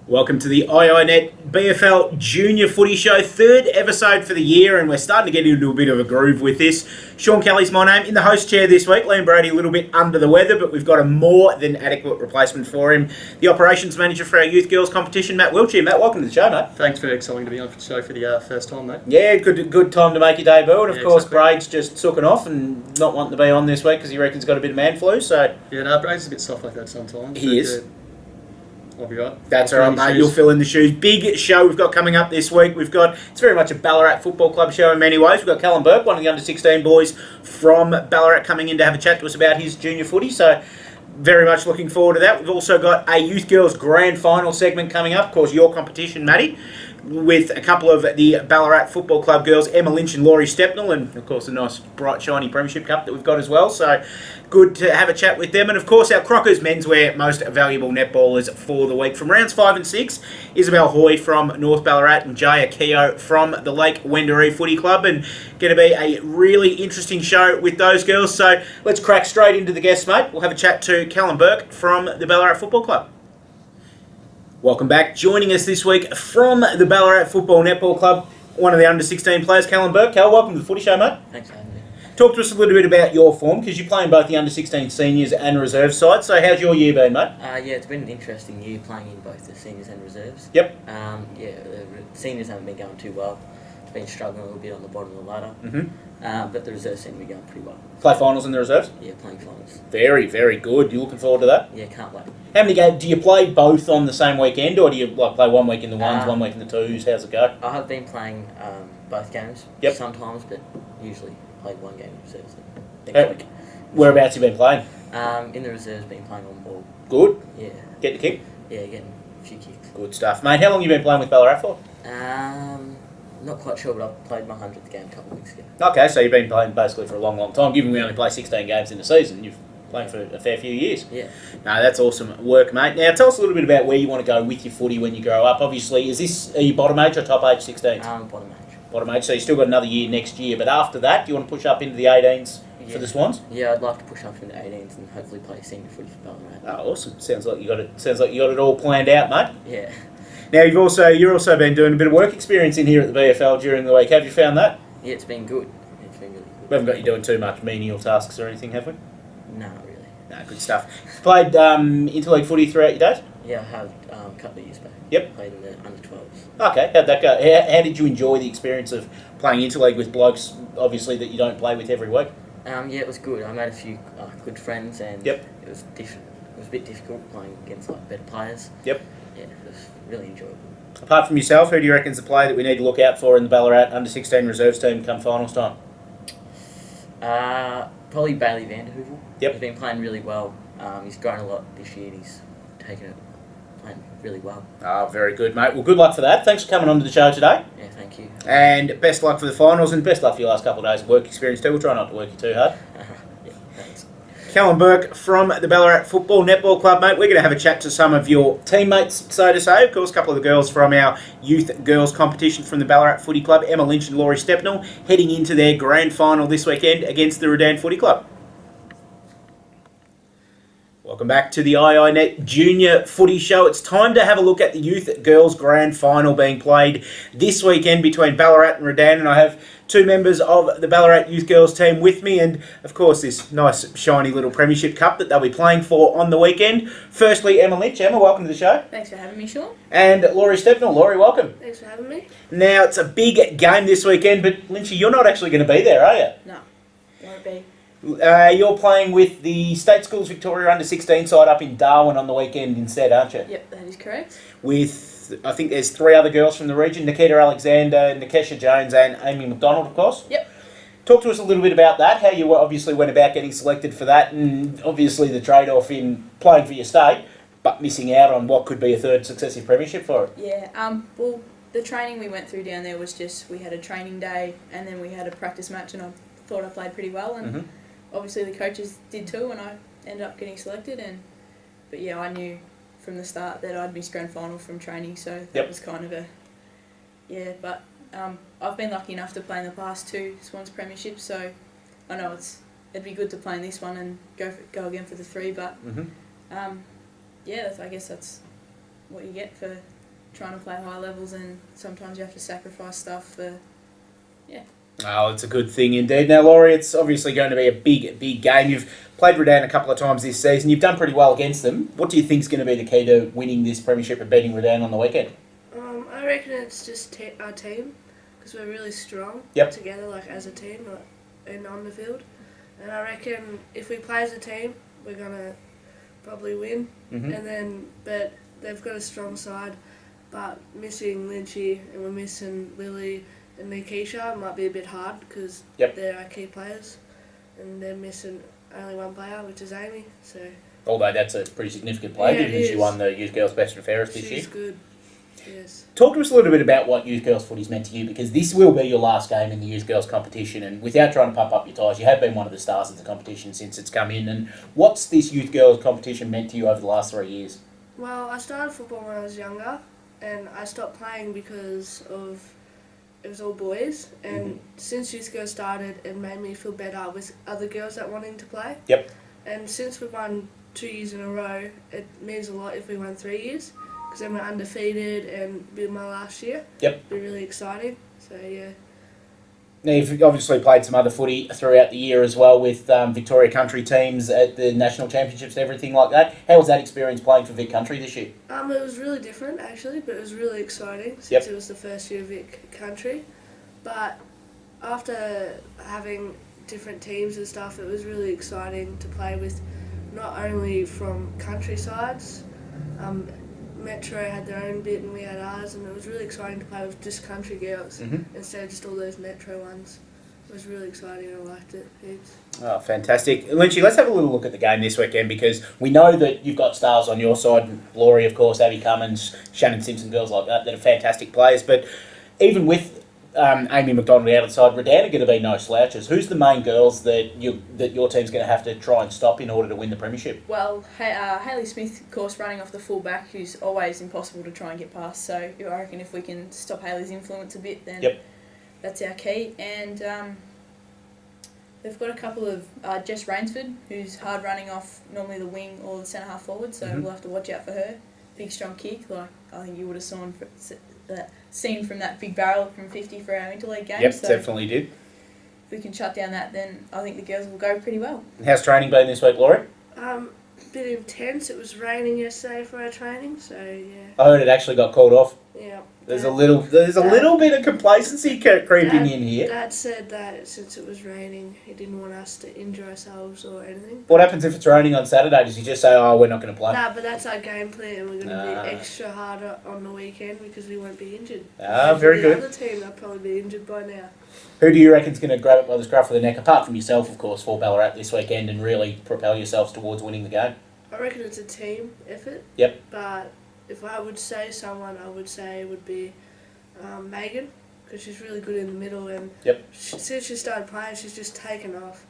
Welcome to the IINet BFL Junior Footy Show, third episode for the year, and we're starting to get into a bit of a groove with this. Sean Kelly's my name. In the host chair this week, Liam Brady a little bit under the weather, but we've got a more than adequate replacement for him. The operations manager for our youth girls competition, Matt Wiltshire. Matt, welcome to the show, mate. Thanks, very exciting to be on for the show for the first time, mate. Yeah, good time to make your debut, and of course exactly. Braid's just sooking off and not wanting to be on this week because he reckons he's got a bit of man flu, so... Yeah, no, Brady's a bit soft like that sometimes. He is. I'll be right. That's all right, mate. You'll fill in the shoes. Big show we've got coming up this week. It's very much a Ballarat Football Club show in many ways. We've got Callum Burke, one of the under-16 boys from Ballarat, coming in to have a chat to us about his junior footy. So very much looking forward to that. We've also got a Youth Girls Grand Final segment coming up. Of course, your competition, Matty, with a couple of the Ballarat Football Club girls, Emma Lynch and Laurie Stepnell, and of course a nice bright shiny premiership cup that we've got as well. So good to have a chat with them. And of course our Crockers Menswear Most Valuable Netballers for the week. From rounds 5 and 6, Isabel Hoy from North Ballarat and Jaya Keogh from the Lake Wendouree Footy Club, and going to be a really interesting show with those girls. So let's crack straight into the guests, mate. We'll have a chat to Callum Burke from the Ballarat Football Club. Welcome back. Joining us this week from the Ballarat Football Netball Club, one of the under-16 players, Callum Burke. Cal, welcome to the Footy Show, mate. Thanks for having me. Talk to us a little bit about your form, because you're playing both the under-16 seniors and reserve side. So how's your year been, mate? Yeah, it's been an interesting year playing in both the seniors and reserves. Yep. The seniors haven't been going too well. It's been struggling a little bit on the bottom of the ladder. But the reserves seem to be going pretty well. Play finals in the reserves? Yeah, playing finals. Very, very good. You looking forward to that? Yeah, can't wait. How many games do you play both on the same weekend, or do you play 1 week in the ones, 1 week in the twos? How's it go? I have been playing both games sometimes, but usually played one game in reserves next week. Whereabouts have you been playing? In the reserves, been playing on ball. Good. Yeah. Getting a kick? Yeah, getting a few kicks. Good stuff. Mate, how long have you been playing with Ballarat for? Not quite sure, but I played my 100th game a couple of weeks ago. Okay, so you've been playing basically for a long, long time. Given we only play 16 games in a season, you've playing for a fair few years. Yeah. No, that's awesome work, mate. Now, tell us a little bit about where you want to go with your footy when you grow up. Obviously, are you bottom age or top age 16s? Bottom age. Bottom age, so you've still got another year next year. But after that, do you want to push up into the 18s for the Swans? Yeah, I'd like to push up into the 18s and hopefully play senior footy for Ballarat. Oh, awesome. Sounds like you got it all planned out, mate. Yeah. Now, you're also been doing a bit of work experience in here at the BFL during the week. Have you found that? Yeah, it's been good. It's been really good. We haven't got you doing too much menial tasks or anything, have we? No, not really. No, good stuff. Played interleague footy throughout your days? Yeah, I have a couple of years back. Yep. Played in the under-12s. Okay, how'd that go? How did you enjoy the experience of playing interleague with blokes, obviously, that you don't play with every week? Yeah, it was good. I made a few good friends, and Yep. it was different. It was a bit difficult playing against better players. Yep. Yeah, it was really enjoyable. Apart from yourself, who do you reckon's the player that we need to look out for in the Ballarat under-16 reserves team come finals time? Probably Bailey Vanderhoovel. Yep. He's been playing really well. He's grown a lot this year, and he's taken it, playing really well. Oh, very good, mate. Well, good luck for that. Thanks for coming on to the show today. Yeah, thank you. And best luck for the finals, and best luck for your last couple of days of work experience too. We'll try not to work you too hard. Yeah, thanks. Callum Burke from the Ballarat Football Netball Club, mate. We're going to have a chat to some of your teammates, so to say. Of course, a couple of the girls from our youth girls competition from the Ballarat Footy Club, Emma Lynch and Laurie Stepnell, heading into their grand final this weekend against the Redan Footy Club. Welcome back to the IINet Junior Footy Show. It's time to have a look at the Youth Girls Grand Final being played this weekend between Ballarat and Redan, and I have two members of the Ballarat Youth Girls team with me, and of course this nice shiny little premiership cup that they'll be playing for on the weekend. Firstly, Emma Lynch. Emma, welcome to the show. Thanks for having me, Sean. And Laurie Stepnell. Laurie, welcome. Thanks for having me. Now, it's a big game this weekend, but Lynchy, you're not actually going to be there, are you? No, won't be. You're playing with the State Schools Victoria under-16 side up in Darwin on the weekend instead, aren't you? Yep, that is correct. With, I think there's 3 other girls from the region, Nikita Alexander, Nikesha Jones and Amy McDonald, of course. Yep. Talk to us a little bit about that, how you obviously went about getting selected for that, and obviously the trade-off in playing for your state, but missing out on what could be a third successive premiership for it. Yeah, well, the training we went through down there was just, we had a training day and then we had a practice match, and I thought I played pretty well, and obviously the coaches did too, and I ended up getting selected. But yeah, I knew from the start that I'd miss grand final from training, so that was kind of but I've been lucky enough to play in the past 2 Swans premierships, so I know it'd be good to play in this one and go again for the 3. But I guess that's what you get for trying to play high levels, and sometimes you have to sacrifice stuff for, yeah. Oh, it's a good thing indeed. Now, Laurie, it's obviously going to be a big game. You've played Redan a couple of times this season. You've done pretty well against them. What do you think is going to be the key to winning this premiership and beating Redan on the weekend? I reckon it's just our team, because we're really strong together, like as a team, and on the field. And I reckon if we play as a team, we're gonna probably win. But they've got a strong side, but missing Lynchy and we're missing Lily and Nikisha might be a bit hard because they're our key players, and they're missing only one player, which is Amy. So although that's a pretty significant player, given she won the Youth Girls Best and Fairest this year. She's good. Yes. Talk to us a little bit about what Youth Girls Footy's meant to you, because this will be your last game in the Youth Girls competition, and without trying to pump up your tyres, you have been one of the stars of the competition since it's come in. And what's this Youth Girls competition meant to you over the last 3 years? Well, I started football when I was younger, and I stopped playing because it was all boys. And since Youth Girls started, it made me feel better with other girls that wanting to play. Yep. And since we've won 2 years in a row, it means a lot if we won 3 years. Because then we're undefeated, and it'll be my last year. Yep. It'll be really exciting. So, yeah. Now, you've obviously played some other footy throughout the year as well with Victoria Country teams at the national championships and everything like that. How was that experience playing for Vic Country this year? It was really different, actually, but it was really exciting since it was the first year of Vic Country. But after having different teams and stuff, it was really exciting to play with not only from countrysides. Metro had their own bit and we had ours, and it was really exciting to play with just country girls instead of just all those Metro ones. It was really exciting. I liked it heaps. Oh, fantastic. Lynchy, let's have a little look at the game this weekend, because we know that you've got stars on your side. Laurie, of course, Abby Cummins, Shannon Simpson, girls like that are fantastic players. But even with Amy McDonald out of the side, Redan are going to be no slouches. Who's the main girls that your team's going to have to try and stop in order to win the premiership? Well, Hayley Smith, of course, running off the full back, who's always impossible to try and get past. So I reckon if we can stop Hayley's influence a bit, then that's our key. And they've got a couple of Jess Rainsford, who's hard running off normally the wing or the centre half forward, so we'll have to watch out for her. Big strong kick, like I think you would have seen from that big barrel from 50 for our interleague game. Yep, so definitely did. if we can shut down that, then I think the girls will go pretty well. How's training been this week, Laurie? Bit intense. It was raining yesterday for our training, so yeah. I heard it actually got called off. Yeah. There's a little bit of complacency creeping in here. Dad said that since it was raining, he didn't want us to injure ourselves or anything. What happens if it's raining on Saturday? Does he just say, "Oh, we're not going to play"? Nah, but that's our game plan. We're going to be extra harder on the weekend because we won't be injured. Very good. The other team, they'll probably be injured by now. Who do you reckon's going to grab it by the scruff of the neck, apart from yourself, of course, for Ballarat this weekend, and really propel yourselves towards winning the game? I reckon it's a team effort. Yep. But if I would say someone, I would say it would be Megan, because she's really good in the middle, and since she started playing, she's just taken off.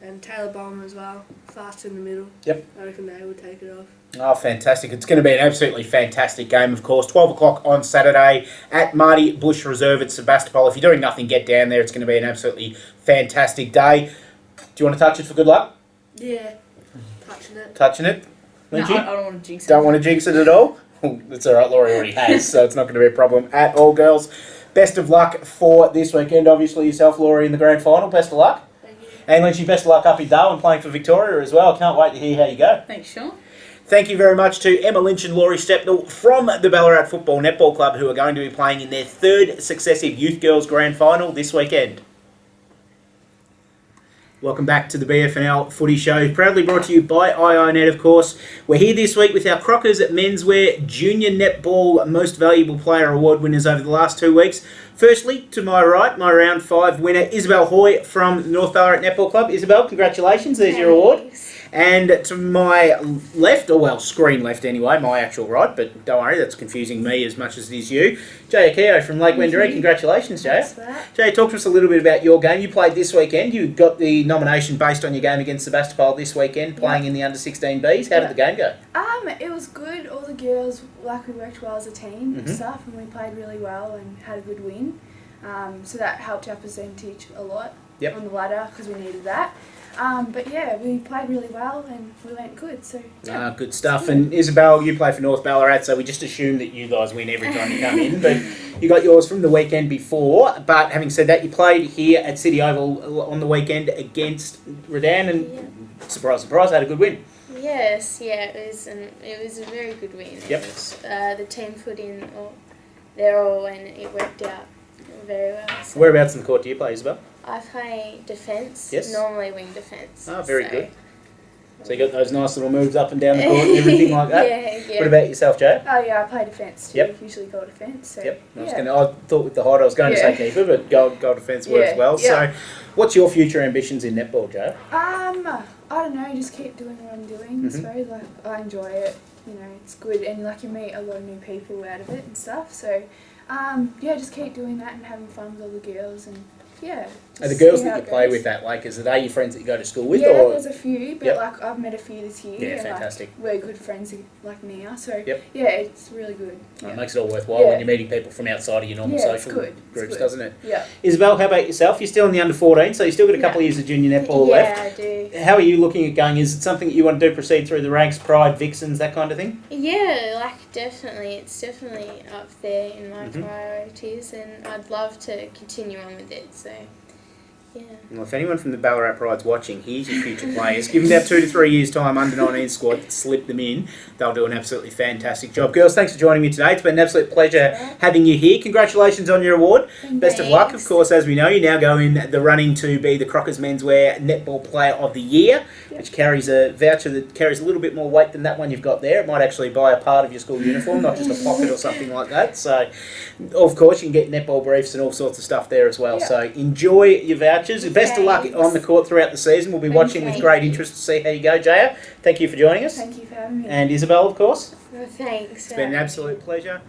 And Taylor Bowman as well, fast in the middle. Yep. I reckon they would take it off. Oh, fantastic. It's going to be an absolutely fantastic game, of course. 12 o'clock on Saturday at Marty Bush Reserve at Sebastopol. If you're doing nothing, get down there. It's going to be an absolutely fantastic day. Do you want to touch it for good luck? Yeah. Touching it. Touching it? No, I don't want to jinx it. Don't want to jinx it at all? That's all right. Laurie already has, so it's not going to be a problem at all, girls. Best of luck for this weekend. Obviously, yourself, Laurie, in the grand final. Best of luck. Thank you. And Lynchy, best of luck up in Darwin playing for Victoria as well. Can't wait to hear how you go. Thanks, Sean. Thank you very much to Emma Lynch and Laurie Stepnell from the Ballarat Football Netball Club, who are going to be playing in their third successive Youth Girls Grand Final this weekend. Welcome back to the BFNL Footy Show, proudly brought to you by IINet, of course. We're here this week with our Crockers at Menswear Junior Netball Most Valuable Player Award winners over the last 2 weeks. Firstly, to my right, my round 5 winner, Isabel Hoy from North Ballarat Netball Club. Isabel, congratulations, there's your award. And to my left, or well, screen left anyway, my actual right, but don't worry, that's confusing me as much as it is you. Jay Akio from Lake Wendouree, congratulations, Jay. Jay, talk to us a little bit about your game. You played this weekend. You got the nomination based on your game against Sebastopol this weekend, playing in the under-16Bs. How did the game go? It was good. All the girls, we worked well as a team and stuff, and we played really well and had a good win. So that helped our percentage a lot on the ladder because we needed that. But yeah, we played really well and we went good. So yeah. Good stuff. And Isabel, you play for North Ballarat, so we just assume that you guys win every time you come in. But you got yours from the weekend before. But having said that, you played here at City Oval on the weekend against Redan, and surprise, surprise, had a good win. Yes, yeah, it was a very good win. Yep. It was, the team put in their all and it worked out very well. So Whereabouts in the court do you play, Isabel? I play defence, Yes. normally wing defence. Oh, very good. So you got those nice little moves up and down the court and everything like that? Yeah. What about yourself, Jay? Oh yeah, I play defence too. Yep. Usually goal defence. So Yep. I yeah. thought with the height I was going to say keeper, but goal defence works Yeah, well. yeah. So what's your future ambitions in netball, Joe? I don't know, just keep doing what I'm doing. I suppose I enjoy it. You know, it's good, and you meet a lot of new people out of it and stuff. So, yeah, just keep doing that and having fun with all the girls and yeah. Are the girls that you play with at Lakers, are they your friends that you go to school with? Yeah, or? there's a few, but Yep. I've met a few this year. Yeah, and, fantastic. we're good friends now, so Yep. yeah, it's really good. It makes it all worthwhile when Yeah. you're meeting people from outside of your normal Yeah, it's social good. It's groups, good. doesn't it? Yeah. Isabel, how about yourself? You're still in the under 14, so you've still got a couple of years of junior netball Yeah, left. I do. How are you looking at going? Is it something that you want to do, proceed through the ranks, Pride, Vixens, that kind of thing? Yeah, definitely. It's definitely up there in my Mhm. priorities, and I'd love to continue on with it. So, yeah. Well, if anyone from the Ballarat Pride's watching, here's your future players. Give them about 2 to 3 years' time, under 19 squad, slip them in. They'll do an absolutely fantastic job. Girls, thanks for joining me today. It's been an absolute pleasure having you here. Congratulations on your award. Best of luck. Of course, as we know, you now go in the running to be the Crockers Menswear Netball Player of the Year, which carries a voucher that carries a little bit more weight than that one you've got there. It might actually buy a part of your school uniform, not just a pocket or something like that. So, of course, you can get netball briefs and all sorts of stuff there as well. Yeah. So, enjoy your vouchers. Best of luck on the court throughout the season. We'll be watching with great interest to see how you go, Jaya. Thank you for joining us. Thank you for having me. And Isabel, of course. Well, thanks. It's been an absolute pleasure.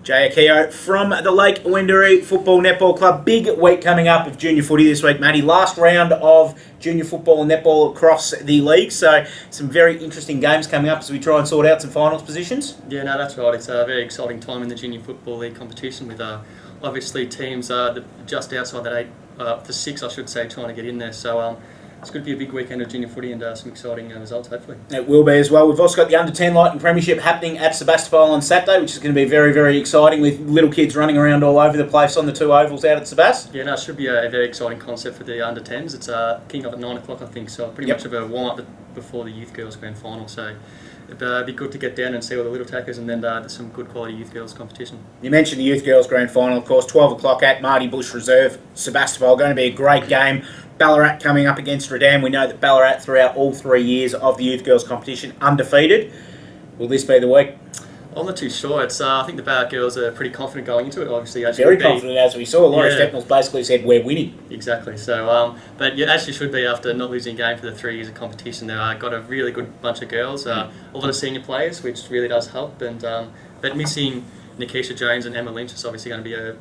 Jaya Keogh from the Lake Wendouree Football Netball Club. Big week coming up of junior footy this week, Matty. Last round of junior football and netball across the league. So some very interesting games coming up as we try and sort out some finals positions. Yeah, no, that's right. It's a very exciting time in the Junior Football League competition with obviously teams just outside that 8, for 6, I should say, trying to get in there. So it's going to be a big weekend of junior footy and some exciting results, hopefully. It will be as well. We've also got the Under-10 Lighting Premiership happening at Sebastopol on Saturday, which is going to be very, very exciting with little kids running around all over the place on the 2 ovals out at Sebast. Yeah, no, it should be a very exciting concept for the Under-10s. It's kicking off at 9 o'clock, I think, so pretty much of a warm-up before the Youth Girls Grand Final. So it'd be good to get down and see all the little tackers and then some good quality Youth Girls competition. You mentioned the Youth Girls Grand Final, of course, 12 o'clock at Marty Bush Reserve, Sebastopol. Going to be a great game. Ballarat coming up against Redan. We know that Ballarat throughout all 3 years of the Youth Girls competition undefeated. Will this be the week? I'm not too sure. It's I think the Ballarat girls are pretty confident going into it. Obviously, as very confident, as we saw. Laurie Stepnell's basically said we're winning. Exactly. So, but yeah, as you should be after not losing a game for the 3 years of competition. They've got a really good bunch of girls, a lot of senior players, which really does help. And but missing Nikisha Jones and Emma Lynch is obviously going to be a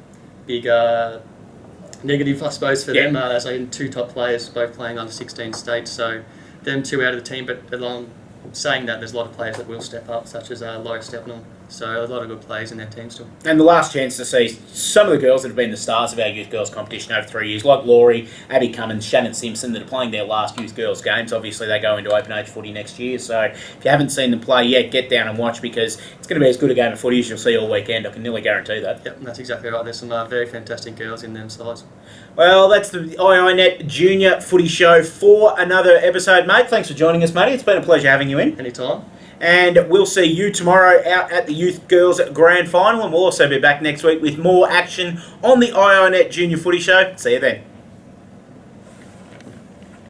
big negative, I suppose, for them. As 2 top players, both playing under 16 states. So, them 2 out of the team, but along. Saying that, there's a lot of players that will step up, such as Laurie Stepnell. So a lot of good players in their team still. And the last chance to see some of the girls that have been the stars of our Youth Girls competition over 3 years, like Laurie, Abby Cummins, Shannon Simpson, that are playing their last Youth Girls games. Obviously, they go into open age footy next year. So if you haven't seen them play yet, get down and watch, because it's going to be as good a game of footy as you'll see all weekend. I can nearly guarantee that. Yep, that's exactly right. There's some very fantastic girls in them sides. Well, that's the IINet Junior Footy Show for another episode, mate. Thanks for joining us, matey. It's been a pleasure having you in. Anytime. And we'll see you tomorrow out at the Youth Girls Grand Final, and we'll also be back next week with more action on the IINet Junior Footy Show. See you then.